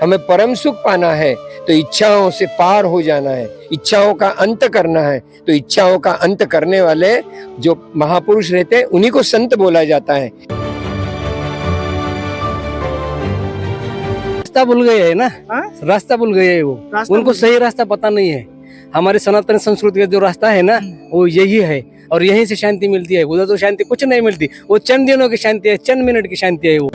हमें परम सुख पाना है तो इच्छाओं से पार हो जाना है, इच्छाओं का अंत करना है। तो इच्छाओं का अंत करने वाले जो महापुरुष रहते हैं उन्हीं को संत बोला जाता है। रास्ता भूल गए है ना, रास्ता भूल गए है वो, उनको सही रास्ता पता नहीं है। हमारे सनातन संस्कृति का जो रास्ता है ना वो यही है और यहीं से शांति मिलती है। उधर तो शांति कुछ नहीं मिलती, वो चंद दिनों की शांति है, चंद मिनट की शांति है। वो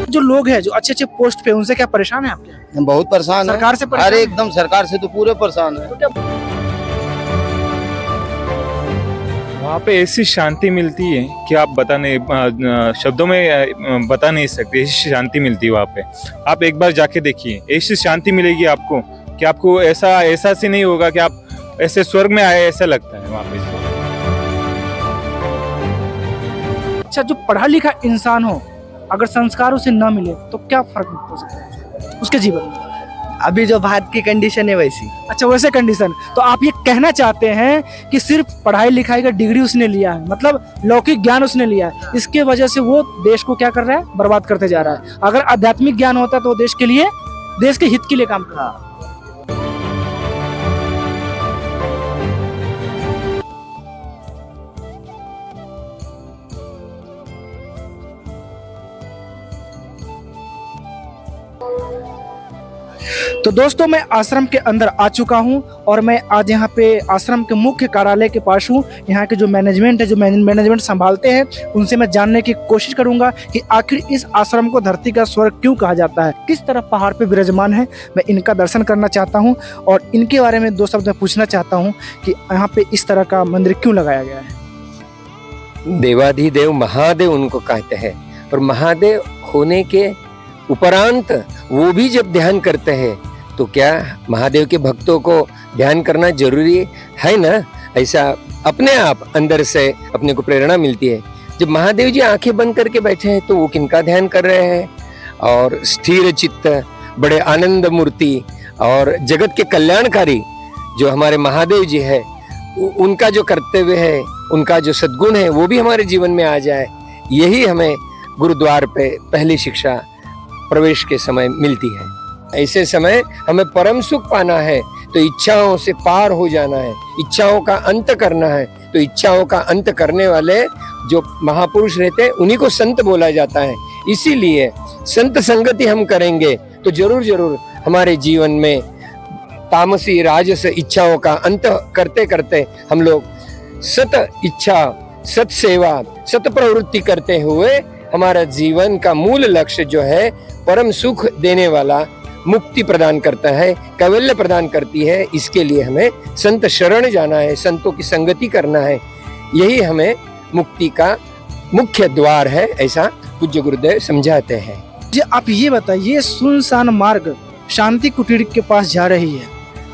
जो लोग हैं जो अच्छे अच्छे पोस्ट पे, उनसे क्या परेशान है आप? क्या बहुत परेशान है सरकार से? अरे एकदम सरकार से तो पूरे परेशान है। वहाँ पे ऐसी शांति मिलती है कि आप बता नहीं, शब्दों में बता नहीं सकते। ऐसी शांति मिलती है वहाँ पे, आप एक बार जाके देखिए, ऐसी शांति मिलेगी आपको कि आपको ऐसा से नहीं होगा कि आप ऐसे स्वर्ग में आए, ऐसा लगता है वहाँ पे। अच्छा, जो पढ़ा लिखा इंसान हो अगर संस्कार उसे न मिले तो क्या फर्क हो सकता है उसके जीवन में? अभी जो भारत की कंडीशन है वैसी। अच्छा, वैसे कंडीशन। तो आप ये कहना चाहते हैं कि सिर्फ पढ़ाई लिखाई का डिग्री उसने लिया है, मतलब लौकिक ज्ञान उसने लिया है, इसके वजह से वो देश को क्या कर रहा है? बर्बाद करते जा रहा है। अगर आध्यात्मिक ज्ञान होता तो वो देश के लिए, देश के हित के लिए काम कर रहा है। तो दोस्तों, मैं आश्रम के अंदर आ चुका हूं और मैं आज यहाँ पे आश्रम के मुख्य कार्यालय के पास हूँ। यहाँ के जो मैनेजमेंट है, जो मैनेजमेंट संभालते हैं, उनसे मैं जानने की कोशिश करूंगा कि आखिर इस आश्रम को धरती का स्वर्ग क्यों कहा जाता है, किस तरह पहाड़ पे विराजमान है। मैं इनका दर्शन करना चाहता हूँ और इनके बारे में दो शब्द पूछना चाहता हूँ कि यहाँ पे इस तरह का मंदिर क्यों लगाया गया है। देवाधिदेव महादेव उनको कहते हैं, और महादेव होने के उपरांत वो भी जब ध्यान करते हैं तो क्या महादेव के भक्तों को ध्यान करना जरूरी है ना? ऐसा अपने आप अंदर से अपने को प्रेरणा मिलती है। जब महादेव जी आंखें बंद करके बैठे हैं तो वो किनका ध्यान कर रहे हैं? और स्थिर चित्त, बड़े आनंद मूर्ति और जगत के कल्याणकारी जो हमारे महादेव जी है, उनका जो कर्तव्य है, उनका जो सद्गुण है, वो भी हमारे जीवन में आ जाए। यही हमें गुरुद्वार पे पहली शिक्षा प्रवेश के समय मिलती है। ऐसे समय हमें परम सुख पाना है तो इच्छाओं से पार हो जाना है, इच्छाओं का अंत करना है। तो इच्छाओं का अंत करने वाले जो महापुरुष रहते हैं उन्हीं को संत बोला जाता है। इसीलिए संत संगति हम करेंगे तो जरूर जरूर हमारे जीवन में तामसी राजस इच्छाओं का अंत करते करते हम लोग सत इच्छा, सत सेवा, सत प्रवृत्ति करते हुए हमारा जीवन का मूल लक्ष्य जो है परम सुख देने वाला, मुक्ति प्रदान करता है, कैवल्य प्रदान करती है। इसके लिए हमें संत शरण जाना है, संतों की संगति करना है। यही हमें मुक्ति का मुख्य द्वार है, ऐसा पूज्य गुरुदेव समझाते हैं। जी, आप ये बताइए, सुनसान मार्ग शांति कुटीर के पास जा रही है,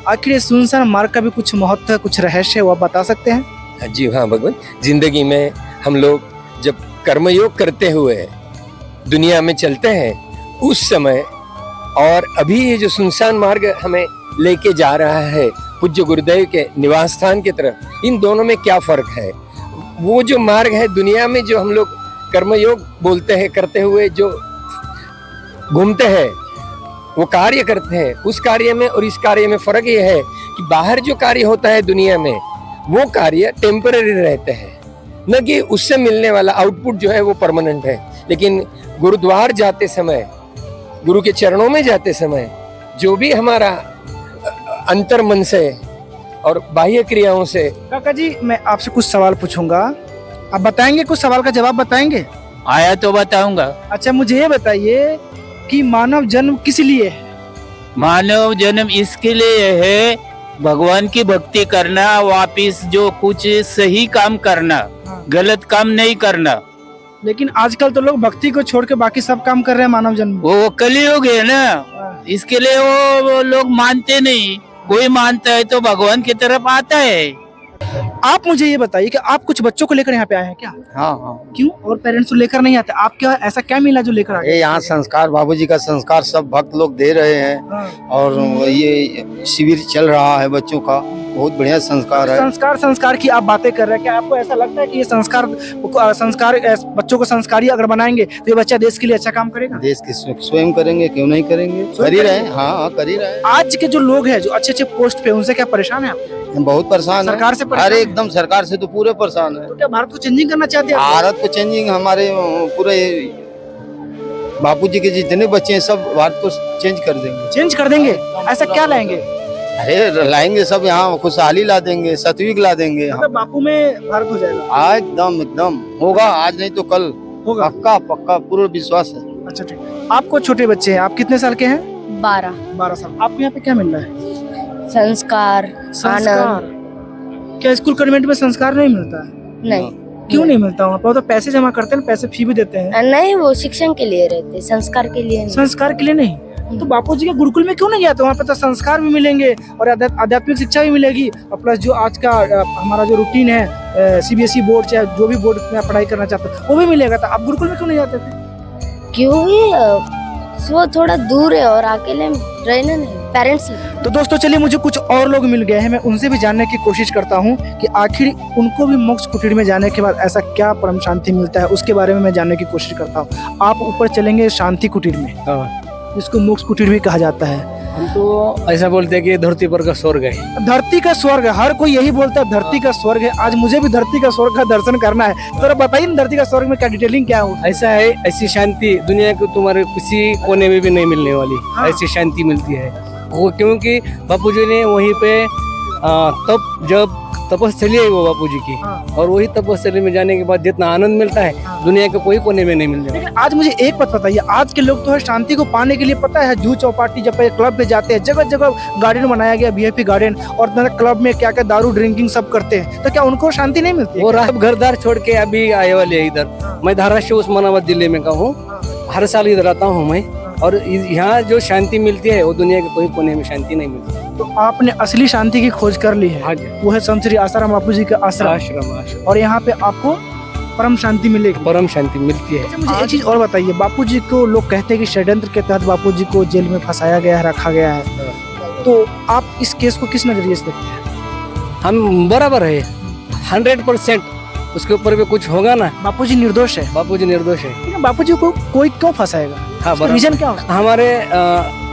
आखिर ये सुनसान मार्ग का भी कुछ महत्व, कुछ रहस्य वो आप बता सकते हैं? जी हाँ भगवान, जिंदगी में हम लोग जब कर्मयोग करते हुए दुनिया में चलते हैं उस समय और अभी ये जो सुनसान मार्ग हमें लेके जा रहा है पूज्य गुरुदेव के निवास स्थान की तरफ, इन दोनों में क्या फर्क है? वो जो मार्ग है दुनिया में जो हम लोग कर्मयोग बोलते हैं, करते हुए जो घूमते हैं, वो कार्य करते हैं, उस कार्य में और इस कार्य में फर्क ये है कि बाहर जो कार्य होता है दुनिया में वो कार्य टेम्पररी रहते हैं, न कि उससे मिलने वाला आउटपुट जो है वो परमानेंट है। लेकिन गुरुद्वार जाते समय, गुरु के चरणों में जाते समय जो भी हमारा अंतर मन से और बाह्य क्रियाओं से। काका जी, मैं आपसे कुछ सवाल पूछूंगा, आप बताएंगे? कुछ सवाल का जवाब बताएंगे? आया तो बताऊंगा। अच्छा, मुझे ये बताइए कि मानव जन्म किस लिए है? मानव जन्म इसके लिए है भगवान की भक्ति करना, वापिस जो कुछ सही काम करना, गलत काम नहीं करना। लेकिन आजकल तो लोग भक्ति को छोड़ के बाकी सब काम कर रहे हैं मानव जन्म। वो कलियुग है ना, इसके लिए वो लोग मानते नहीं। कोई मानता है तो भगवान की तरफ आता है। आप मुझे ये बताइए कि आप कुछ बच्चों को लेकर यहाँ पे आए हैं क्या? हाँ हाँ। क्यों? और पेरेंट्स को लेकर नहीं आते? आप क्या, ऐसा क्या मिला जो लेकर आए? यहाँ संस्कार, बाबूजी का संस्कार सब भक्त लोग दे रहे हैं और ये शिविर चल रहा है बच्चों का। बहुत बढ़िया संस्कार है। संस्कार की आप बातें कर रहे हैं, क्या आपको ऐसा लगता है कि ये संस्कार बच्चों को संस्कारी अगर बनाएंगे तो ये बच्चा देश के लिए अच्छा काम करेगा? देश के स्वयं करेंगे, क्यों नहीं करेंगे, कर ही रहे हैं। हाँ, कर ही रहे हैं। आज के जो लोग हैं जो अच्छे अच्छे पोस्ट पे, उनसे क्या परेशान है आप? हम बहुत परेशान है सरकार से परेशान अरे है? एकदम सरकार से तो पूरे परेशान है। तो क्या भारत को चेंजिंग करना चाहते हैं आप? भारत को चेंजिंग, हमारे पूरे बापूजी के जितने बच्चे हैं सब भारत को चेंज कर देंगे। चेंज कर देंगे? ऐसा क्या लाएंगे? अरे लाएंगे सब, यहाँ खुशहाली ला देंगे, सतविक ला देंगे। मतलब बापू में भारत हो जाएगा? हाँ, एकदम एकदम होगा, आज नहीं तो कल होगा। पक्का पक्का पूरा विश्वास है। अच्छा ठीक। आपको छोटे बच्चे हैं, आप कितने साल के हैं? 12 साल। आपको यहाँ पे क्या मिल रहा है? संस्कार संस्कार। क्या स्कूल कन्वेंट में संस्कार नहीं मिलता है? नहीं क्यों नहीं मिलता? वहाँ पर तो पैसे जमा करते हैं, पैसे फी भी देते हैं। नहीं, वो शिक्षण के लिए रहते, संस्कार के लिए नहीं। संस्कार के लिए नहीं? तो बापूजी के गुरुकुल में क्यों नहीं गया? तो वहाँ पे तो संस्कार भी मिलेंगे और आध्यात्मिक शिक्षा भी मिलेगी, और प्लस जो आज का हमारा जो रूटीन है सीबीएसई बोर्ड चाहे जो भी बोर्ड में आप पढ़ाई करना चाहते हो वो भी मिलेगा। तो आप गुरुकुल में क्यों नहीं जाते थे? क्योंकि वो थोड़ा दूर है और अकेले रहना नहीं, पेरेंट्स। तो दोस्तों चलिए, मुझे कुछ और लोग मिल गए हैं, मैं उनसे भी जानने की कोशिश करता हूँ कि आखिर उनको भी मोक्ष कुटीर में जाने के बाद ऐसा क्या परम शांति मिलता है, उसके बारे में मैं जानने की कोशिश करता हूँ। आप ऊपर चलेंगे शांति कुटीर में, जिसको मोक्ष कुटीर भी कहा जाता है। हम तो ऐसा बोलते हैं कि धरती पर का स्वर्ग है। धरती का स्वर्ग है, हर कोई यही बोलता है धरती का स्वर्ग है। आज मुझे भी धरती का स्वर्ग का दर्शन करना है। तो बताइए ना, धरती का स्वर्ग में क्या डिटेलिंग क्या हो? ऐसा है, ऐसी शांति दुनिया को तुम्हारे किसी कोने में भी नहीं मिलने वाली। हाँ। ऐसी शांति मिलती है वो, क्योंकि बापूजी ने वहीं पे तब जब तपस्या है वो बापूजी की, हाँ। और वही तपस्या में जाने के बाद जितना आनंद मिलता है हाँ। दुनिया के कोई कोने में नहीं मिलने वाला। लेकिन आज मुझे एक बात बताइए, आज के लोग तो है शांति को पाने के लिए पता है जूह चौपाटी जब क्लब पे जाते हैं, जगह जगह गार्डन बनाया गया वीआईपी गार्डन, और क्लब में क्या क्या दारू ड्रिंकिंग सब करते हैं। तो क्या उनको शांति नहीं मिलती? वो रात घरदार छोड़ के अभी आए वाले हैं इधर। मैं धाराशिव उस्मानाबाद जिले में का हूँ, हर साल इधर आता हूँ मैं, और यहाँ जो शांति मिलती है वो दुनिया के कोई कोने में शांति नहीं मिलती। तो आपने असली शांति की खोज कर ली है, हाँ जी। वो है संत श्री आसाराम बापूजी का आश्रम, आश्रम और यहाँ पे आपको परम शांति मिलेगी। परम शांति मिलती है। अच्छा, मुझे एक चीज और बताइए, बापूजी को लोग कहते हैं कि षड्यंत्र के तहत बापूजी को जेल में फंसाया गया है, रखा गया है, तो आप इस केस को किस नजरिए से देखते हैं? हम बराबर है 100%, उसके ऊपर भी कुछ होगा ना। बापूजी निर्दोष है? बापूजी निर्दोष है। लेकिन बापूजी को कोई क्यों फंसाएगा? हाँ, उसका रीजन क्या हो? हमारे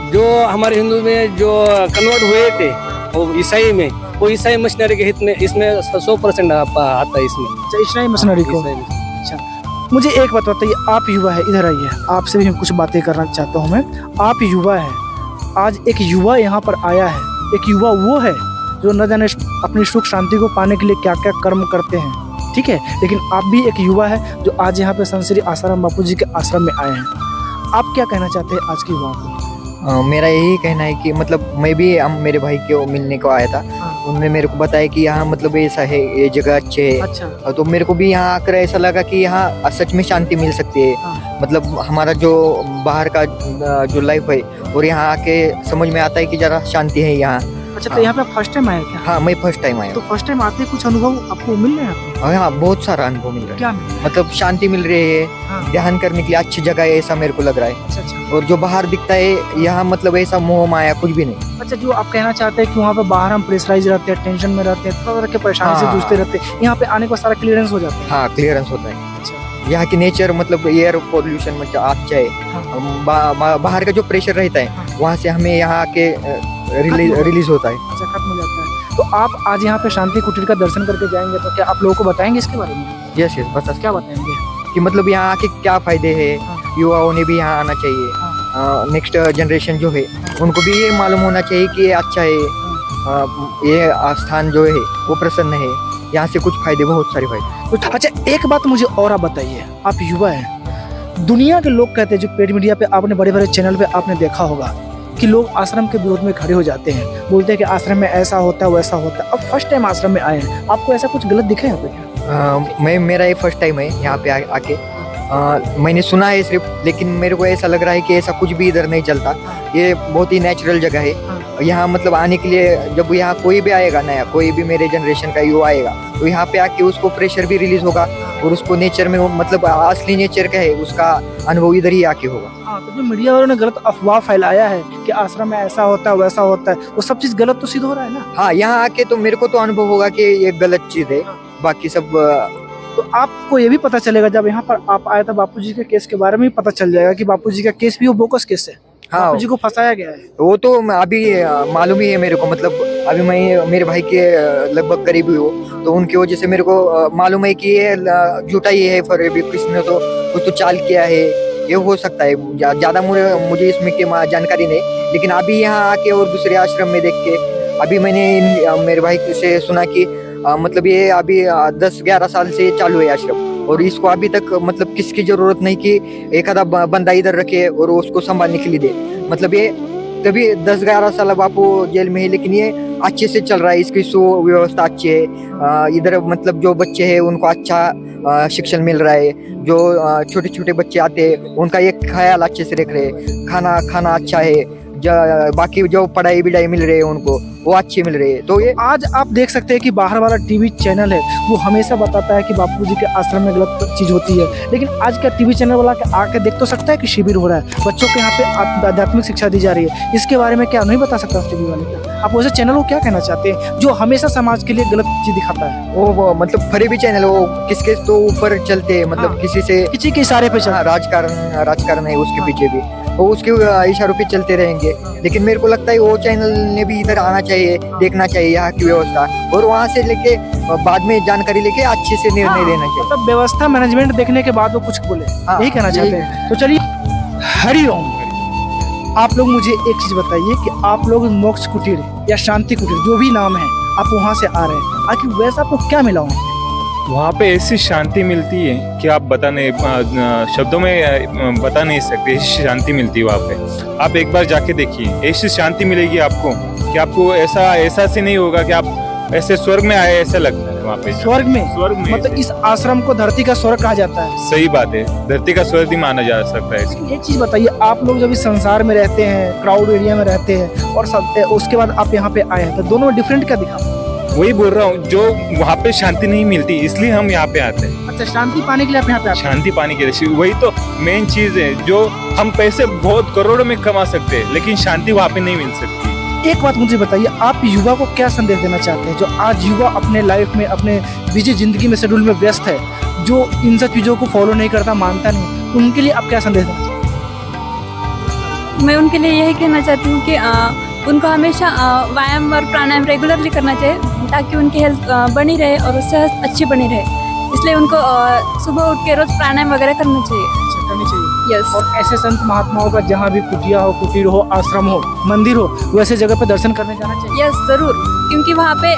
जो हमारे हिंदू में जो कन्वर्ट हुए थे वो ईसाई में, वो ईसाई मशीनरी के हित में इसमें 100% आता है इसमें। अच्छा, ईसाई मशीनरी को। अच्छा, मुझे एक बात बताइए, आप युवा है, इधर आइए, आपसे भी कुछ बातें करना चाहता हूँ मैं। आप युवा है, आज एक युवा यहाँ पर आया है, एक युवा वो है जो न जाने अपनी सुख शांति को पाने के लिए क्या क्या कर्म करते हैं, ठीक है, लेकिन आप भी एक युवा है जो आज यहाँ पे संत श्री आसाराम बापूजी के आश्रम में आए हैं। आप क्या कहना चाहते हैं आज के युवाओं को? मेरा यही कहना है कि मतलब मैं भी मेरे भाई को मिलने को आया था, उन्होंने मेरे को बताया कि यहाँ मतलब ऐसा है, ये जगह अच्छे है। अच्छा। तो मेरे को भी यहाँ आकर ऐसा लगा कि यहाँ सच में शांति मिल सकती है। मतलब हमारा जो बाहर का जो लाइफ है और यहाँ आके समझ में आता है कि जरा शांति है यहाँ। अच्छा, तो यहाँ पे फर्स्ट टाइम आए क्या? हाँ, मैं फर्स्ट टाइम आया। तो फर्स्ट टाइम आते कुछ अनुभव आपको मिल रहे हैं? और यहाँ बहुत सारा अनुभव मिल रहा है। क्या मिल रहा है? मतलब शांति मिल रही है, हाँ। ध्यान करने के लिए अच्छी जगह है, ऐसा मेरे को लग रहा है। अच्छा। और जो बाहर दिखता है यहाँ मतलब ऐसा मोह माया कुछ भी नहीं। अच्छा, जो आप कहना चाहते हैं कि वहाँ पे बाहर हम प्रेशराइज रहते हैं, टेंशन में रहते हैं, तरह तरह के परेशानी से हाँ। जूझते रहते हैं, यहाँ पे आने के बाद सारा क्लियरेंस हो जाता है। हाँ, क्लियरेंस होता है। अच्छा। यहाँ की नेचर मतलब एयर पोल्यूशन में अच्छा है। बाहर का जो प्रेशर रहता है वहाँ से हमें यहाँ आके रिलीज होता है। अच्छा, खत्म हो जाता है। तो आप आज यहाँ पे शांति कुटीर का दर्शन करके जाएंगे, तो क्या आप लोगों को बताएंगे इसके बारे में? यस यस, बता क्या बताएंगे? कि मतलब यहाँ आके क्या फायदे है, युवाओं ने भी यहाँ आना चाहिए, नेक्स्ट जनरेशन जो है उनको भी ये मालूम होना चाहिए कि ये अच्छा है, ये स्थान जो है वो प्रसन्न है, यहाँ से कुछ फायदे, बहुत सारे फायदे। अच्छा, एक बात मुझे और आप बताइए, आप युवा हैं, दुनिया के लोग कहते हैं, जो पेड मीडिया पे आपने बड़े बड़े चैनल पे आपने देखा होगा कि लोग आश्रम के विरोध में खड़े हो जाते हैं, बोलते हैं कि आश्रम में ऐसा होता है वैसा होता है। अब फर्स्ट टाइम आश्रम में आए हैं, आपको ऐसा कुछ गलत दिखा यहाँ पे क्या? मेरा ये फर्स्ट टाइम है यहाँ पे आके। मैंने सुना है सिर्फ, लेकिन मेरे को ऐसा लग रहा है कि ऐसा कुछ भी इधर नहीं चलता। ये बहुत ही नेचुरल जगह है। यहाँ मतलब आने के लिए जब यहाँ कोई भी आएगा नया, कोई भी मेरे जनरेशन का युवा आएगा, तो यहाँ पे आके उसको प्रेशर भी रिलीज होगा और उसको नेचर में मतलब असली नेचर का है उसका अनुभव इधर ही आके होगा। हाँ, तो जो मीडिया वालों ने गलत अफवाह फैलाया है कि आश्रम में ऐसा होता है वैसा होता है, वो सब चीज गलत तो सिद्ध हो रहा है ना। हाँ, यहाँ आके तो मेरे को तो अनुभव होगा कि ये गलत चीज है, बाकी सब तो आपको ये भी पता चलेगा जब यहाँ पर आप आए तो बापूजी के केस के बारे में भी पता चल जाएगा कि बापूजी का केस भी वो बोगस केस है। हाँ, बापूजी को फंसाया गया है। वो तो अभी मालूम ही है मेरे को, मतलब अभी मैं मेरे भाई के लगभग करीबी हो, तो उनकी वजह से मेरे को मालूम है कि ये झूठा ही है, फिर भी किसने तो कुछ तो चाल किया है, ये हो सकता है। ज्यादा मुझे इसमें की जानकारी नहीं, लेकिन अभी यहाँ आके और दूसरे आश्रम में देख के अभी मैंने मेरे भाई से सुना कि मतलब ये अभी 10-11 साल से चालू है आश्रम, और इसको अभी तक मतलब किसकी जरूरत नहीं कि एक आधा बंदा इधर रखे और उसको संभालने के लिए दे। मतलब ये कभी 10-11 साल बापू जेल में है, लेकिन ये अच्छे से चल रहा है, इसकी सुव्यवस्था अच्छी है। इधर मतलब जो बच्चे हैं उनको अच्छा शिक्षण मिल रहा है, जो छोटे छोटे बच्चे आते हैं उनका एक ख्याल अच्छे से रख रहे, खाना अच्छा है, बाकी जो पढ़ाई बिढ़ाई मिल रही है उनको वो अच्छी मिल रही है। तो ये आज आप देख सकते हैं कि बाहर वाला टीवी चैनल है वो हमेशा बताता है कि बापूजी के आश्रम में गलत चीज होती है, लेकिन आज का टीवी चैनल वाला आके देख तो सकता है कि शिविर हो रहा है, बच्चों को यहाँ पे आध्यात्मिक शिक्षा दी जा रही है, इसके बारे में क्या नहीं बता सकता टीवी वाले को। आप वैसे चैनल को क्या कहना चाहते हैं जो हमेशा समाज के लिए गलत चीज दिखाता है? वो मतलब फरेबी चैनल वो किसके तो ऊपर चलते हैं, मतलब हाँ। किसी से किसी के इशारे पे चलता है। राजकारण है उसके पीछे भी, वो उसके इशारों पे चलते रहेंगे। लेकिन मेरे को लगता है वो चैनल ने भी इधर आना चाहिए, देखना चाहिए यहाँ की व्यवस्था, और वहाँ से लेके बाद में जानकारी लेके अच्छे से निर्णय लेना चाहिए। मतलब व्यवस्था मैनेजमेंट देखने के बाद वो कुछ बोले, हाँ, यही कहना चाहते हैं। तो चलिए, हरिओम। आप लोग मुझे एक चीज बताइए कि आप लोग मोक्ष कुटीर या शांति कुटीर जो भी नाम है, आप वहाँ से आ रहे हैं, आखिर वैसा आपको क्या मिला वहाँ? वहाँ पे ऐसी शांति मिलती है कि आप शब्दों में बता नहीं सकते, ऐसी शांति मिलती है वहाँ पे। आप एक बार जाके देखिए, ऐसी शांति मिलेगी आपको कि आपको ऐसा से नहीं होगा कि आप ऐसे स्वर्ग में आए ऐसा लगता है वहाँ पे। स्वर्ग में मतलब इस आश्रम को धरती का स्वर्ग कहा जाता है। सही बात है, धरती का स्वर्ग भी माना जा सकता है इसको। एक चीज बताइए, आप लोग जब इस संसार में रहते हैं, क्राउड एरिया में रहते हैं, और उसके बाद आप यहाँ पे आए हैं, तो दोनों में डिफरेंट क्या दिखा? वही बोल रहा हूँ, जो वहाँ पे शांति नहीं मिलती इसलिए हम यहाँ पे आते हैं। अच्छा, शांति पाने के लिए आप यहाँ पे आते हैं? शांति पाने के लिए, वही तो मेन चीज है। जो हम पैसे बहुत करोड़ों में कमा सकते हैं, लेकिन शांति वहाँ पे नहीं मिल सकती। एक बात मुझे बताइए, आप युवा को क्या संदेश देना चाहते हैं, जो आज युवा अपने लाइफ में, अपने बिजी जिंदगी में, शेड्यूल में व्यस्त है, जो इन सब चीजों को फॉलो नहीं करता, मानता नहीं, उनके लिए आप क्या संदेश देना चाहते हैं? मैं उनके लिए यही कहना चाहती हूँ कि उनको हमेशा व्यायाम और प्राणायाम रेगुलरली करना चाहिए, ताकि उनकी हेल्थ बनी रहे और सेहत अच्छी बनी रहे। इसलिए उनको सुबह उठ के रोज प्राणायाम वगैरह करना चाहिए। करनी चाहिए। यस। और ऐसे संत महात्माओं का जहाँ भी कुटिया हो, कुटीर हो, आश्रम हो, मंदिर हो, वैसे जगह पे दर्शन करने जाना चाहिए। यस, जरूर, क्योंकि वहाँ पे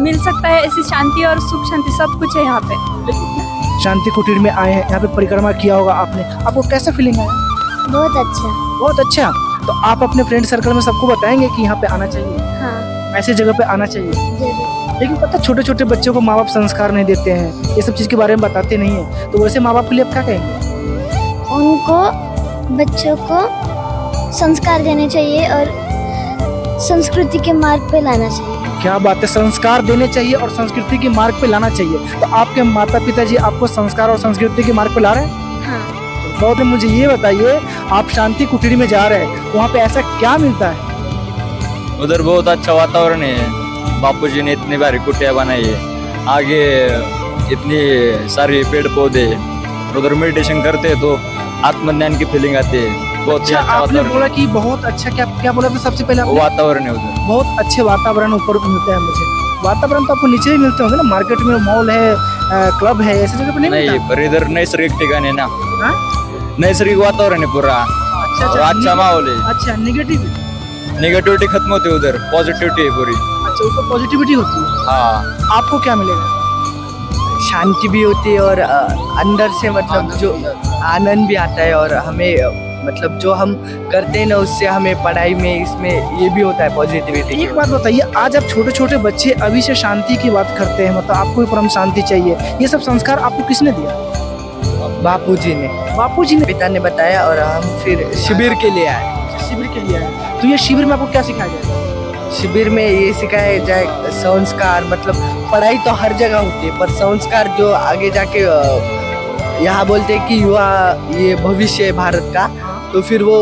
मिल सकता है ऐसी शांति और सुख शांति सब कुछ है यहाँ पे। शांति कुटीर में आए हैं, यहाँ पे परिक्रमा किया होगा आपने, आपको कैसा फीलिंग आया? बहुत अच्छा। बहुत अच्छा। तो आप अपने फ्रेंड सर्कल में सबको बताएंगे कि यहाँ पे आना चाहिए, हाँ, ऐसे जगह पे आना चाहिए। जरूर। लेकिन पता, छोटे छोटे बच्चों को माँ बाप संस्कार नहीं देते हैं, ये सब चीज के बारे में बताते नहीं है, तो वैसे माँ बाप के लिए आप क्या कहेंगे? उनको बच्चों को संस्कार देने चाहिए और संस्कृति के मार्ग पे लाना चाहिए। क्या बात है, संस्कार देने चाहिए और संस्कृति के मार्ग पे लाना चाहिए। तो आपके माता पिता जी आपको संस्कार और संस्कृति के मार्ग पे ला रहे हैं? हाँ, बहुत। मुझे ये बताइए, आप शांति कुटीर में जा रहे हैं, वहाँ पे ऐसा क्या मिलता है? उधर बहुत अच्छा वातावरण है, बापूजी ने इतनी बारी कुटिया बनाई है, आगे इतनी सारी पेड़ पौधे, उधर मेडिटेशन करते हैं तो आत्मज्ञान की फीलिंग आती है। बहुत अच्छा, आपने बोला कि बहुत अच्छा, क्या बोला था सबसे पहले आपने? वातावरण है उधर, बहुत अच्छे वातावरण ऊपर मिलते हैं मुझे। वातावरण तो आपको नीचे भी मिलते होंगे ना, मार्केट में मॉल है, क्लब है, ऐसी जगह पे नहीं नहीं, मिलता? पर इधर नैसर्गिक ठिकान है ना, हाँ? नैसर्गिक वातावरण है पूरा, अच्छा, और अच्छा माहौल है। अच्छा, नेगेटिव। नेगेटिविटी खत्म होती है उधर, पॉजिटिविटी है पूरी। अच्छा, ऊपर पॉजिटिविटी होती है। हाँ, आपको क्या मिलेगा? शांति भी होती है और अंदर से मतलब जो आनंद भी आता है, और हमें मतलब जो हम करते हैं ना उससे हमें पढ़ाई में इसमें ये भी होता है पॉजिटिविटी। एक बात बताइए, आज आप छोटे छोटे बच्चे अभी से शांति की बात करते हैं, मतलब आपको भी परम शांति चाहिए, ये सब संस्कार आपको किसने दिया? बापूजी ने, पिता ने बताया, और हम फिर शिविर के लिए आए। शिविर के लिए आए, तो ये शिविर में आपको क्या सिखाया जाएगा? शिविर में ये सिखाया जाए संस्कार, मतलब पढ़ाई तो हर जगह होती है पर संस्कार जो आगे जाके यहाँ बोलते हैं कि युवा ये भविष्य है भारत का, तो फिर वो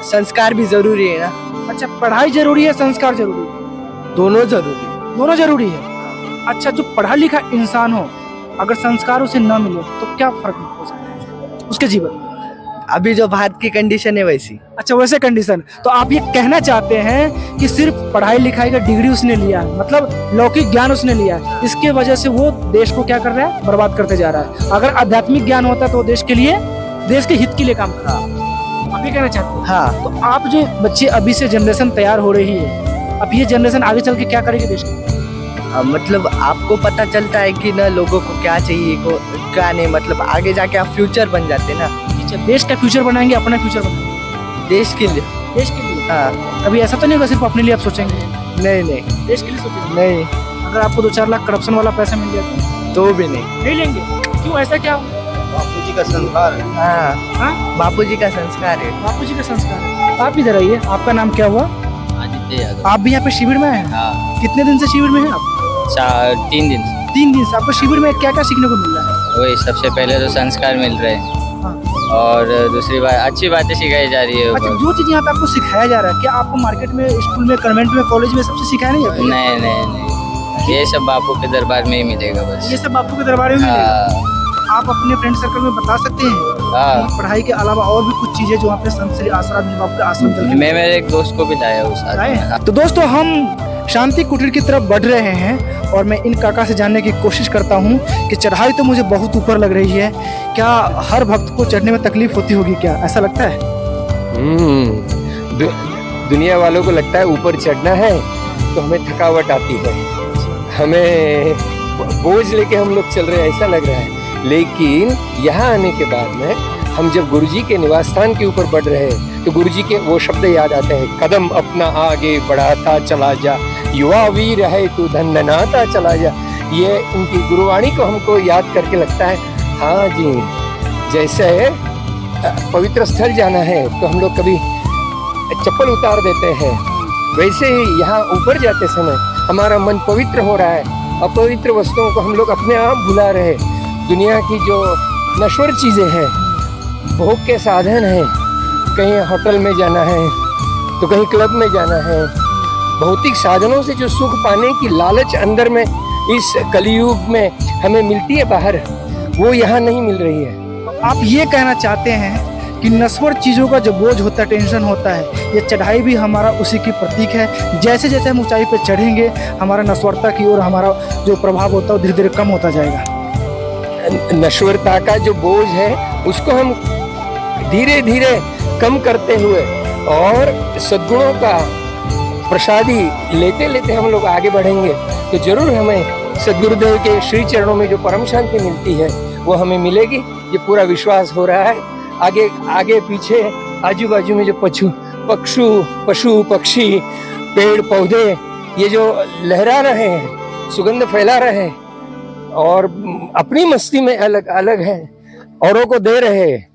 संस्कार भी जरूरी है ना। अच्छा, पढ़ाई जरूरी है, संस्कार जरूरी है? दोनों जरूरी। दोनों जरूरी है। अच्छा, जो पढ़ा लिखा इंसान हो अगर संस्कार उसे न मिले तो क्या फर्क हो सकता है उसके जीवन में? अभी जो भारत की कंडीशन है वैसी। अच्छा, वैसे कंडीशन। तो आप ये कहना चाहते हैं कि सिर्फ पढ़ाई लिखाई का डिग्री उसने लिया, मतलब लौकिक ज्ञान उसने लिया, इसके वजह से वो देश को क्या कर रहा है, बर्बाद करते जा रहा है। अगर आध्यात्मिक ज्ञान होता तो देश के लिए, देश के हित के लिए काम करता। आप ये कहना चाहते हैं? हाँ। तो आप जो बच्चे अभी से जनरेशन तैयार हो रही है, अब ये जनरेशन आगे चल के क्या करेगी देश के? मतलब आपको पता चलता है कि ना लोगों को क्या चाहिए, को क्या नहीं, मतलब आगे जाके आप फ्यूचर बन जाते ना। अच्छा, देश का फ्यूचर बनाएंगे, अपना फ्यूचर बनाएंगे? देश के लिए। देश के लिए? हाँ। कभी ऐसा तो नहीं होगा सिर्फ अपने लिए आप सोचेंगे? नहीं नहीं, देश के लिए सोचेंगे? नहीं। अगर आपको 2-4 लाख करप्शन वाला पैसा मिल जाए तो भी नहीं। नहीं लेंगे? क्यों, ऐसा क्या? बापू जी का संस्कार है। हाँ, बापू जी का संस्कार है। बापू जी का संस्कार है। आप इधर आइए, आपका नाम क्या हुआ? आदित्य यादव। आप भी यहाँ पे शिविर में हैं? हाँ। कितने दिन से शिविर में हैं आप? 3 दिन। 3 दिन से। आपको शिविर में क्या क्या सीखने को मिल रहा है? वही सबसे पहले तो संस्कार मिल रहे हैं हाँ। और दूसरी बात अच्छी बातें सिखाई जा रही है। अच्छा, जो चीज़ यहाँ पे आपको सिखाया जा रहा है, क्या आपको मार्केट में, स्कूल में, कन्वेंट में, कॉलेज में सबसे सिखाया नहीं जाता? नहीं, ये सब बापू के दरबार में ही मिलेगा बस। ये सब बापू के दरबार में मिलेगा? आप अपने फ्रेंड सर्कल में बता सकते हैं कि पढ़ाई के अलावा और भी कुछ चीजें जो आपने संत श्री आसाराम जी बापू के आश्रम चल मैं मेरे एक दोस्त को भी लाया उस साथ में। तो दोस्तों, हम शांति कुटीर की तरफ बढ़ रहे हैं और मैं इन काका से जानने की कोशिश करता हूँ कि चढ़ाई तो मुझे बहुत ऊपर लग रही है, क्या हर भक्त को चढ़ने में तकलीफ होती होगी, क्या ऐसा लगता है? दुनिया वालों को लगता है ऊपर चढ़ना है तो हमें थकावट आती है, हमें बोझ लेके हम लोग चल रहे हैं ऐसा लग रहा है। लेकिन यहाँ आने के बाद में हम जब गुरुजी के निवास स्थान के ऊपर बढ़ रहे हैं तो गुरुजी के वो शब्द याद आते हैं, कदम अपना आगे बढ़ाता चला जा, युवा वीर है तू धन्धनाता चला जा। ये उनकी गुरुवाणी को हमको याद करके लगता है हाँ जी, जैसे पवित्र स्थल जाना है तो हम लोग कभी चप्पल उतार देते हैं, वैसे ही यहाँ ऊपर जाते समय हमारा मन पवित्र हो रहा है। अपवित्र वस्तुओं को हम लोग अपने आप भुला रहे हैं। दुनिया की जो नश्वर चीज़ें हैं, भोग के साधन हैं, कहीं होटल में जाना है तो कहीं क्लब में जाना है, भौतिक साधनों से जो सुख पाने की लालच अंदर में इस कलयुग में हमें मिलती है बाहर, वो यहाँ नहीं मिल रही है। आप ये कहना चाहते हैं कि नश्वर चीज़ों का जो बोझ होता है, टेंशन होता है, ये चढ़ाई भी हमारा उसी की प्रतीक है। जैसे जैसे हम ऊंचाई पे चढ़ेंगे हमारा नश्वरता की ओर हमारा जो प्रभाव होता है वो धीरे धीरे कम होता जाएगा। नश्वरता का जो बोझ है उसको हम धीरे धीरे कम करते हुए और सद्गुणों का प्रसादी लेते लेते हम लोग आगे बढ़ेंगे तो जरूर हमें सद्गुरुदेव के श्री चरणों में जो परम शांति मिलती है वो हमें मिलेगी। ये पूरा विश्वास हो रहा है। आगे आगे पीछे आजू बाजू में जो पशु पक्षी पेड़ पौधे ये जो लहरा रहे हैं, सुगंध फैला रहे हैं और अपनी मस्ती में अलग अलग है, औरों को दे रहे हैं,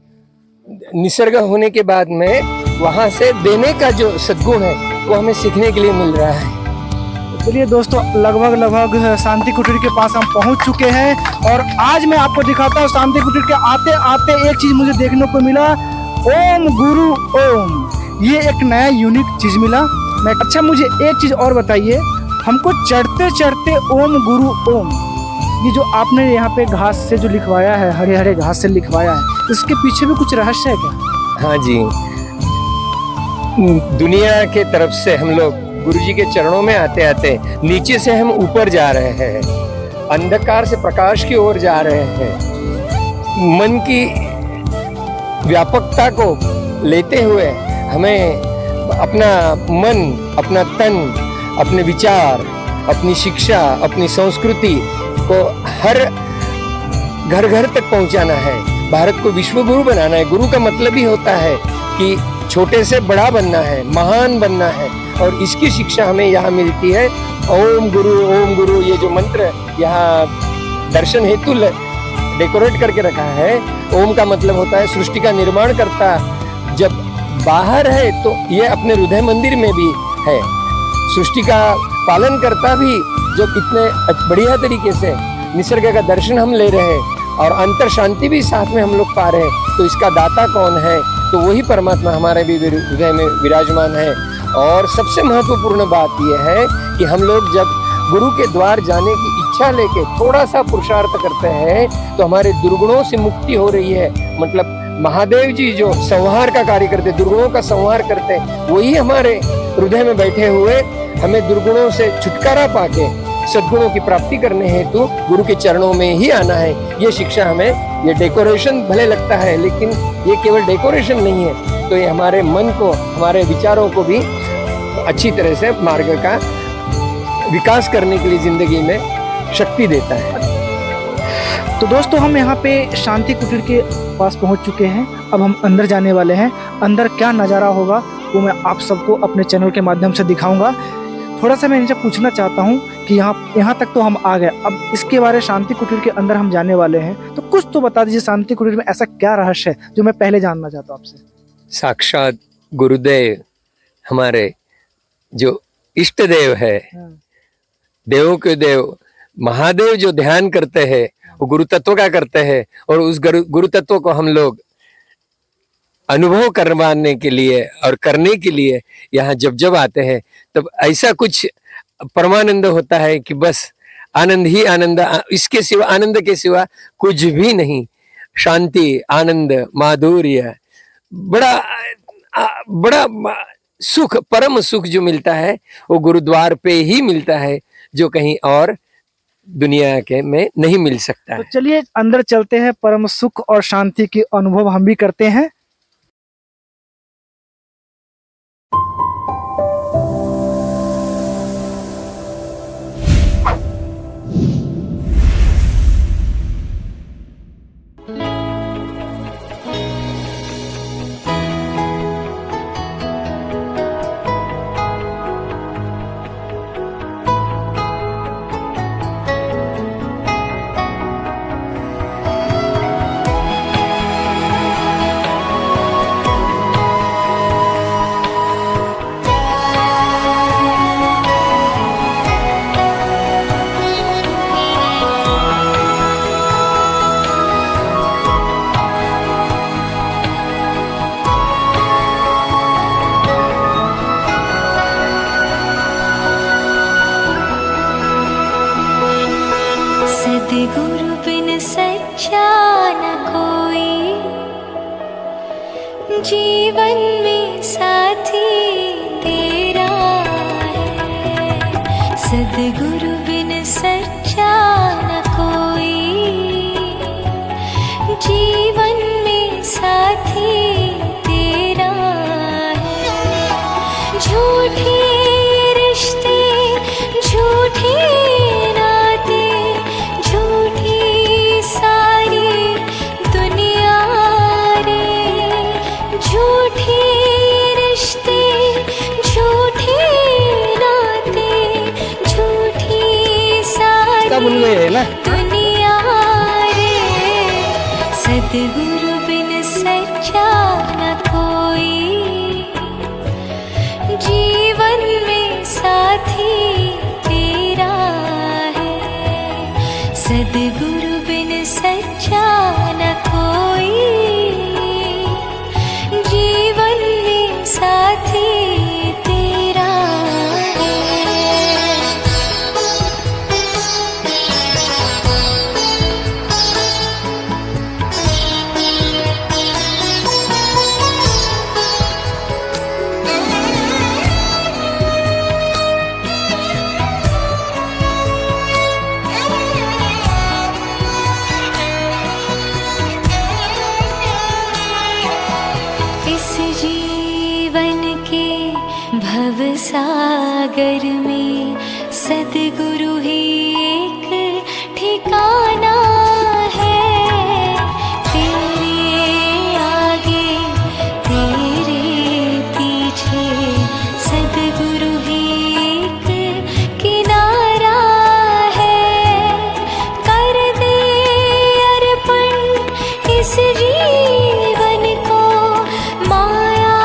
निसर्ग होने के बाद में वहां से देने का जो सद्गुण है वो हमें सीखने के लिए मिल रहा है। चलिए दोस्तों, लगभग शांति कुटीर के पास हम पहुंच चुके हैं और आज मैं आपको दिखाता हूं शांति कुटीर के आते आते एक चीज मुझे देखने को मिला, ओम गुरु ओम। ये एक नया यूनिक चीज मिला। अच्छा, मुझे एक चीज और बताइए, हमको चढ़ते चढ़ते ओम गुरु ओम, ये जो आपने यहाँ पे घास से जो लिखवाया है, हरे हरे घास से लिखवाया है, इसके पीछे भी कुछ रहस्य है क्या? हाँ जी, दुनिया के तरफ से हम लोग गुरुजी के चरणों में आते आते नीचे से हम ऊपर जा रहे हैं, अंधकार से प्रकाश की ओर जा रहे हैं। मन की व्यापकता को लेते हुए हमें अपना मन, अपना तन, अपने विचार, अपनी शिक्षा, अपनी संस्कृति को हर घर घर तक पहुंचाना है। भारत को विश्व गुरु बनाना है। गुरु का मतलब ही होता है कि छोटे से बड़ा बनना है, महान बनना है, और इसकी शिक्षा हमें यहाँ मिलती है। ओम गुरु, ये जो मंत्र यहाँ दर्शन हेतु डेकोरेट करके रखा है, ओम का मतलब होता है सृष्टि का निर्माण करता। जब बाहर है तो ये अपने हृदय मंदिर में भी है। सृष्टि का पालन करता भी जो कितने बढ़िया तरीके से निसर्ग का दर्शन हम ले रहे हैं और अंतर शांति भी साथ में हम लोग पा रहे हैं, तो इसका दाता कौन है? तो वही परमात्मा हमारे भी हृदय में विराजमान है। और सबसे महत्वपूर्ण बात यह है कि हम लोग जब गुरु के द्वार जाने की इच्छा लेके थोड़ा सा पुरुषार्थ करते हैं तो हमारे दुर्गुणों से मुक्ति हो रही है। मतलब महादेव जी जो संहार का कार्य करते, दुर्गुणों का संहार करते, वही हमारे हृदय में बैठे हुए हमें दुर्गुणों से छुटकारा पाके सद्गुणों की प्राप्ति करने हेतु गुरु के चरणों में ही आना है। ये शिक्षा हमें, ये डेकोरेशन भले लगता है लेकिन ये केवल डेकोरेशन नहीं है, तो ये हमारे मन को, हमारे विचारों को भी अच्छी तरह से मार्ग का विकास करने के लिए जिंदगी में शक्ति देता है। तो दोस्तों हम यहाँ पे शांति कुटीर के पास पहुँच चुके हैं। अब हम अंदर जाने वाले हैं। अंदर क्या नज़ारा होगा वो मैं आप सबको अपने चैनल के माध्यम से दिखाऊंगा। थोड़ा सा मैं इनसे पूछना चाहता हूँ कि यहाँ तक तो हम आ गए, अब इसके बारे शांति कुटीर के अंदर हम जाने वाले हैं, तो कुछ तो बता दीजिए शांति कुटीर में ऐसा क्या रहस्य है जो मैं पहले जानना चाहता हूँ आपसे। साक्षात गुरुदेव हमारे जो इष्ट देव है, देवों के देव महादेव जो ध्यान करते हैं वो गुरु तत्व का करते हैं, और उस गुरु तत्व को हम लोग अनुभव करवाने के लिए और करने के लिए यहाँ जब जब आते हैं तब ऐसा कुछ परमानंद होता है कि बस आनंद ही आनंद, इसके सिवा, आनंद के सिवा कुछ भी नहीं। शांति, आनंद, माधुर्य, बड़ा सुख, परम सुख जो मिलता है वो गुरुद्वार पे ही मिलता है, जो कहीं और दुनिया के में नहीं मिल सकता। तो चलिए अंदर चलते हैं, परम सुख और शांति की अनुभव हम भी करते हैं। सद्गुरु बिन सच्चा न कोई, जीवन में साथी तेरा है। सद्गुरु बिन सच्चा न कोई, जीवन में साथी तेरा है। झूठे रिश्ते, झूठे बन गए है ना दुनिया रे। सद्गुरु बिन सच्चा न कोई, जीवन में साथी तेरा है। सद्गुरु बिन सच्चा न कोई, जीवन में साथी तेरा है। भवसागर में सद्गुरु ही एक ठिकाना है। तेरे आगे तेरे पीछे सद्गुरु ही एक किनारा है। कर दे अर्पण इस जीवन को, माया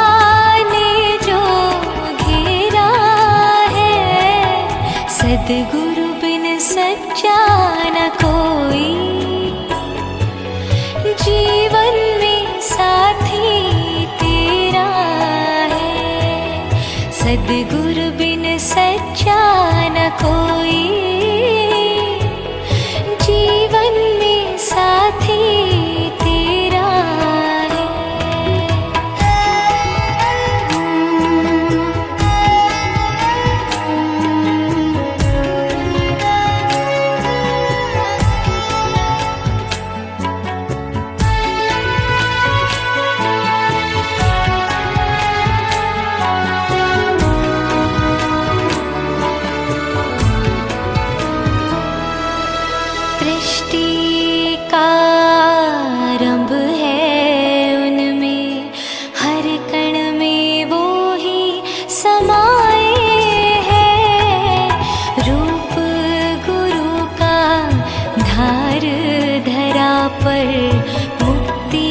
ने जो घेरा है। सद्गुरु बिन सच्चा न कोई, जीवन में साथी तेरा है। सद्गुरु बिन सच्चा न कोई, जीवन में साथी तेरा है। दृष्टि का आरंभ है उनमें, हर कण में वो ही समाए है। रूप गुरु का धार धरा पर मुक्ति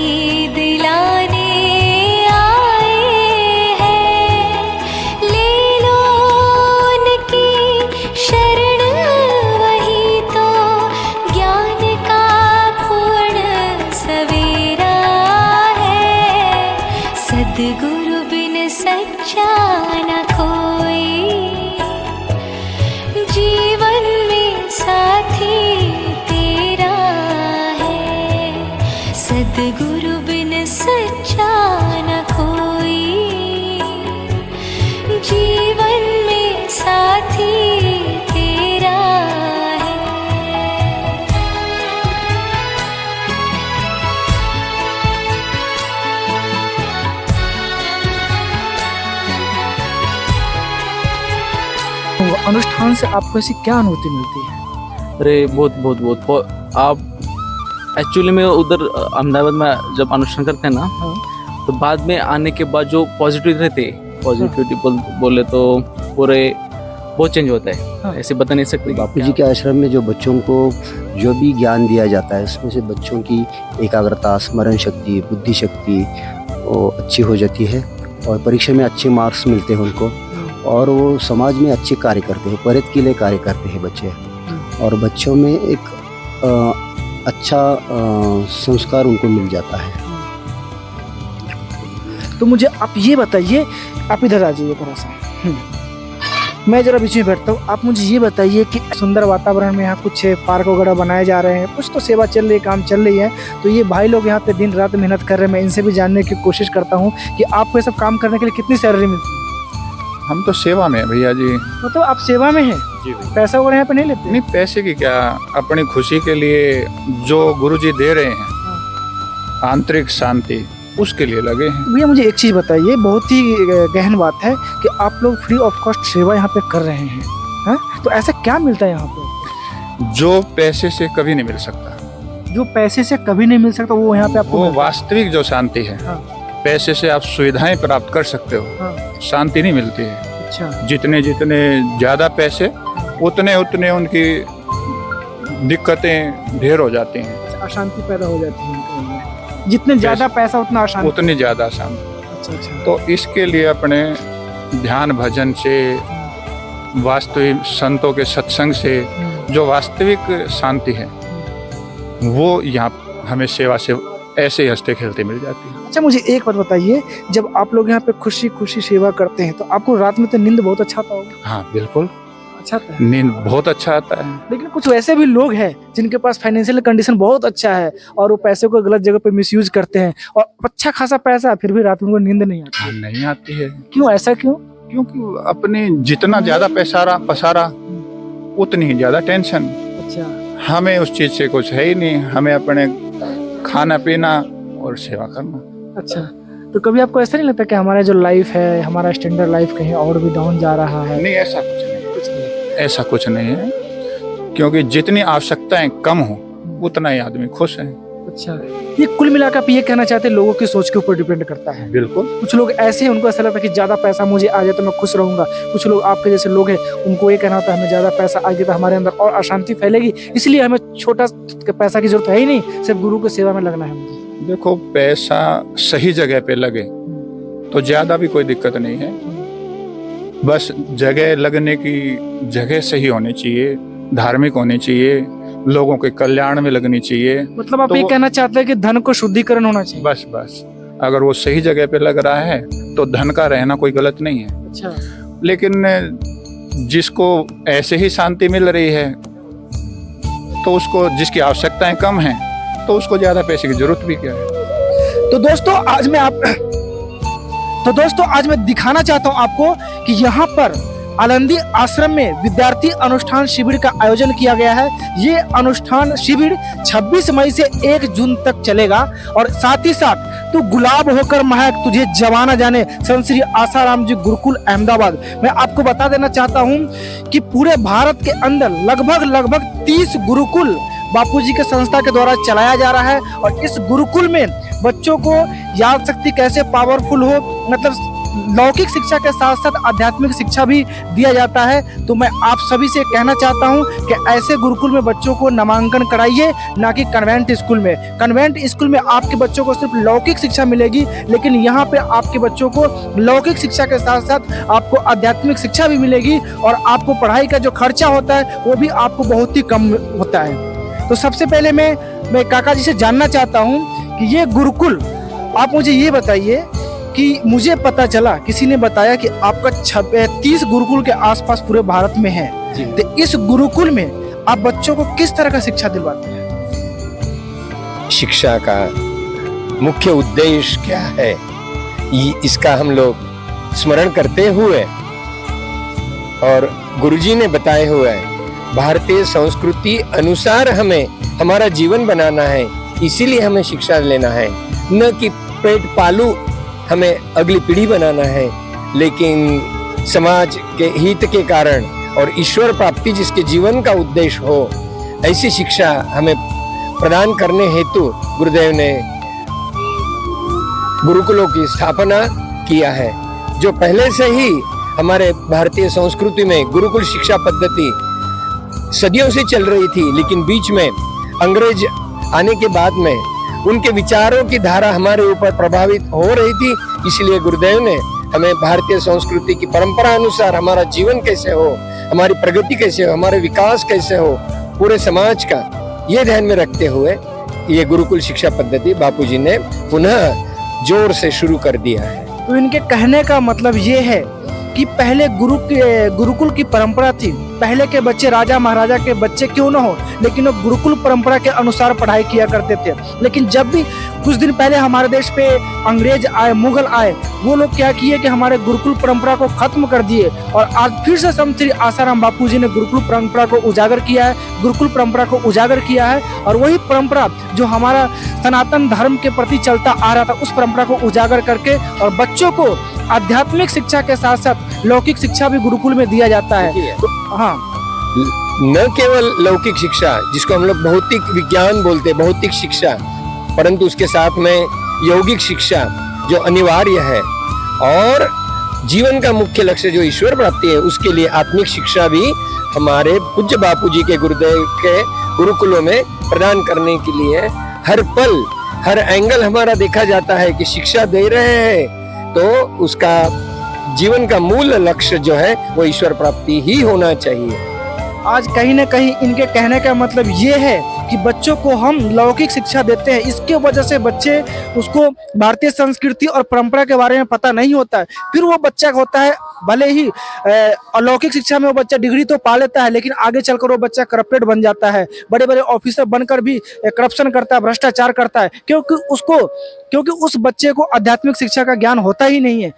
दिलाने आए हैं। ले लो उनकी शरण, वही तो ज्ञान का पूर्ण सवेरा है। सद्गुरु बिन सच्चा न कोई, जीवन में साथी तेरा है। सद्गुरु बिन सच्चा न कोई, जीवन में साथी तेरा है। अनुष्ठान से आपको ऐसी क्या अनुभूति मिलती है? अरे बहुत आप एक्चुअली में उधर अहमदाबाद में जब अनुष्ठान करते हैं ना, तो बाद में आने के बाद जो पॉजिटिव रहते, पॉजिटिविटी बोले तो पूरे बहुत चेंज होता है। ऐसे बता नहीं सकते। बापू जी के आश्रम में जो बच्चों को जो भी ज्ञान दिया जाता है, उसमें से बच्चों की एकाग्रता, स्मरण शक्ति, बुद्धि शक्ति वो अच्छी हो जाती है और परीक्षा में अच्छे मार्क्स मिलते हैं उनको, और वो समाज में अच्छे कार्य करते हैं, परित के लिए कार्य करते हैं बच्चे, और बच्चों में एक अच्छा संस्कार उनको मिल जाता है। तो मुझे आप ये बताइए, आप इधर आ जाइए थोड़ा सा, मैं जरा बीच में बैठता हूँ। आप मुझे ये बताइए कि सुंदर वातावरण में यहाँ कुछ पार्क वगैरह बनाए जा रहे हैं, कुछ तो सेवा चल रही है, काम चल रही है, तो ये भाई लोग यहाँ पे दिन रात मेहनत कर रहे हैं। मैं इनसे भी जानने की कोशिश करता हूँ कि आपको ये सब काम करने के लिए कितनी सैलरी मिलती है? हम तो सेवा में भैया जी। मतलब आप सेवा में हैं? जी भैया। पैसा वगैरह यहाँ पे नहीं लेते? नहीं, पैसे की क्या, अपनी खुशी के लिए जो गुरुजी दे रहे हैं, आंतरिक शांति, उसके लिए लगे हैं। भैया मुझे एक चीज़ बताइए, बहुत ही गहन बात है कि आप लोग फ्री ऑफ कॉस्ट सेवा यहाँ पे कर रहे हैं, हाँ? तो ऐसा क्या मिलता है यहाँ पे जो पैसे से कभी नहीं मिल सकता? जो पैसे से कभी नहीं मिल सकता वो यहाँ पे आपको वो वास्तविक जो शांति है। हाँ। पैसे से आप सुविधाएं प्राप्त कर सकते हो, हाँ। शांति नहीं मिलती है। अच्छा। जितने जितने ज्यादा पैसे, उतने उतने उनकी दिक्कतें ढेर हो जाती हैं, अशांति पैदा हो जाती है। जितने ज्यादा पैसा उतना अशांति, उतनी ज्यादा अशांति। अच्छा। तो इसके लिए अपने ध्यान भजन से, वास्तविक संतों के सत्संग से जो वास्तविक शांति है, वो यहाँ हमें सेवा से ऐसे ही हंसते खेलते मिल जाती है। अच्छा मुझे एक बात बताइए, जब आप लोग यहाँ पे खुशी खुशी सेवा करते हैं तो आपको रात में तो नींद बहुत अच्छा आता होगा? हाँ बिल्कुल, अच्छा आता है। नींद बहुत अच्छा आता है। लेकिन कुछ वैसे भी लोग हैं जिनके पास फाइनेंशियल कंडीशन बहुत अच्छा है और वो पैसे को गलत जगह पे मिसयूज करते हैं, और अच्छा खासा पैसा फिर भी रात में उनको नींद नहीं आती। हाँ, नहीं आती है। क्यों, ऐसा क्यों? क्योंकि अपने जितना ज्यादा पसारा उतनी ही ज्यादा टेंशन। अच्छा। हमें उस चीज से कुछ है ही नहीं, हमें अपने खाना पीना और सेवा करना। अच्छा, तो कभी आपको ऐसा नहीं लगता कि हमारा जो लाइफ है, हमारा स्टैंडर्ड लाइफ कहीं और भी डाउन जा रहा है? नहीं, ऐसा कुछ नहीं, ऐसा कुछ नहीं है, क्योंकि जितनी आवश्यकताएं कम हो उतना ही आदमी खुश है। अच्छा, ये कुल मिलाकर आप ये कहना चाहते हैं लोगों की सोच के ऊपर डिपेंड करता है? बिल्कुल। कुछ लोग ऐसे हैं, उनको ऐसा लगता है कि ज्यादा पैसा मुझे आ जाए तो मैं खुश रहूंगा। कुछ लोग आपके जैसे लोग हैं, उनको ये कहना होता है हमें ज्यादा पैसा आ गया तो हमारे अंदर और अशांति फैलेगी, इसलिए हमें छोटा पैसा की जरूरत है ही नहीं, सिर्फ गुरु की सेवा में लगना है मुझे। देखो, पैसा सही जगह पे लगे तो ज्यादा भी कोई दिक्कत नहीं है, बस जगह लगने की जगह सही होनी चाहिए, धार्मिक होनी चाहिए, लोगों के कल्याण में लगनी चाहिए। मतलब आप तो ये वो- कहना चाहते हैं कि धन को शुद्धिकरण होना चाहिए। बस बस अगर वो सही जगह पे लग रहा है तो धन का रहना कोई गलत नहीं है। अच्छा। लेकिन जिसको ऐसे ही शांति मिल रही है तो उसको, जिसकी आवश्यकताएं कम हैं तो उसको ज्यादा पैसे की जरूरत भी क्या है। तो दोस्तों आज मैं दिखाना चाहता हूं आपको कि यहाँ पर आलंदी आश्रम में विद्यार्थी अनुष्ठान शिविर का आयोजन किया गया है। ये अनुष्ठान शिविर 26 मई से 1 जून तक चलेगा और साथ ही साथ तू गुलाब होकर महक तुझे जवाना जाने संत श्री आसाराम जी गुरुकुल अहमदाबाद। मैं आपको बता देना चाहता हूं कि पूरे भारत के अंदर लगभग 30 गुरुकुल बापूजी के संस्था के द्वारा चलाया जा रहा है और इस गुरुकुल में बच्चों को याद शक्ति कैसे पावरफुल हो, मतलब लौकिक शिक्षा के साथ साथ आध्यात्मिक शिक्षा भी दिया जाता है। तो मैं आप सभी से कहना चाहता हूं कि ऐसे गुरुकुल में बच्चों को नामांकन कराइए, ना कि कन्वेंट स्कूल में। कन्वेंट स्कूल में आपके बच्चों को सिर्फ लौकिक शिक्षा मिलेगी, लेकिन यहाँ पे आपके बच्चों को लौकिक शिक्षा के साथ साथ आपको आध्यात्मिक शिक्षा भी मिलेगी और आपको पढ़ाई का जो खर्चा होता है वो भी आपको बहुत ही कम होता है। तो सबसे पहले मैं काका जी से जानना चाहता हूँ कि ये गुरुकुल, आप मुझे ये बताइए कि मुझे पता चला, किसी ने बताया कि आपका 30 गुरुकुल के आसपास पूरे भारत में है। तो इस गुरुकुल में आप बच्चों को किस तरह का शिक्षा दिलवाते हैं? शिक्षा का मुख्य उद्देश्य क्या है, इसका हम लोग स्मरण करते हुए और गुरुजी ने बताए हुए भारतीय संस्कृति अनुसार हमें हमारा जीवन बनाना है, इसीलिए हमें शिक्षा लेना है, न कि पेट पालू हमें अगली पीढ़ी बनाना है, लेकिन समाज के हित के कारण और ईश्वर प्राप्ति जिसके जीवन का उद्देश्य हो, ऐसी शिक्षा हमें प्रदान करने हेतु गुरुदेव ने गुरुकुलों की स्थापना किया है। जो पहले से ही हमारे भारतीय संस्कृति में गुरुकुल शिक्षा पद्धति सदियों से चल रही थी, लेकिन बीच में अंग्रेज आने के बाद में उनके विचारों की धारा हमारे ऊपर प्रभावित हो रही थी। इसलिए गुरुदेव ने हमें भारतीय संस्कृति की परंपरा अनुसार हमारा जीवन कैसे हो, हमारी प्रगति कैसे हो, हमारे विकास कैसे हो पूरे समाज का, ये ध्यान में रखते हुए ये गुरुकुल शिक्षा पद्धति बापूजी ने पुनः जोर से शुरू कर दिया है। तो इनके कहने का मतलब ये है कि पहले गुरुकुल की परंपरा थी, पहले के बच्चे राजा महाराजा के बच्चे क्यों ना हो, लेकिन वो गुरुकुल परंपरा के अनुसार पढ़ाई किया करते थे। लेकिन जब भी कुछ दिन पहले हमारे देश पे अंग्रेज आए, मुगल आए, वो लोग क्या किए कि हमारे गुरुकुल परंपरा को खत्म कर दिए और आज फिर से संत श्री आसाराम बापूजी ने गुरुकुल परंपरा को उजागर किया है, गुरुकुल परंपरा को उजागर किया है और वही परंपरा जो हमारा सनातन धर्म के प्रति चलता आ रहा था, उस परंपरा को उजागर करके और बच्चों को आध्यात्मिक शिक्षा के साथ साथ लौकिक शिक्षा भी गुरुकुल में दिया जाता है। तो हाँ, न केवल लौकिक शिक्षा जिसको हम लोग भौतिक विज्ञान बोलते हैं, भौतिक शिक्षा, परंतु उसके साथ में यौगिक शिक्षा जो अनिवार्य है और जीवन का मुख्य लक्ष्य जो ईश्वर प्राप्ति है, उसके लिए आत्मिक शिक्षा भी हमारे पूज्य बापूजी के गुरुदेव के गुरुकुलों में प्रदान करने के लिए हर पल हर एंगल हमारा देखा जाता है कि शिक्षा दे रहे हैं तो उसका जीवन का मूल लक्ष्य जो है वो ईश्वर प्राप्ति ही होना चाहिए। आज कहीं ना कहीं इनके कहने का मतलब ये है कि बच्चों को हम लौकिक शिक्षा देते हैं, इसके वजह से बच्चे उसको भारतीय संस्कृति और परंपरा के बारे में पता नहीं होता है। फिर वो बच्चा होता है, भले ही अलौकिक शिक्षा में वो बच्चा डिग्री तो पा लेता है, लेकिन आगे चलकर वो बच्चा करप्टेड बन जाता है, बड़े बड़े ऑफिसर बनकर भी करप्शन करता है, भ्रष्टाचार करता है, क्योंकि उस बच्चे को आध्यात्मिक शिक्षा का ज्ञान होता ही नहीं है।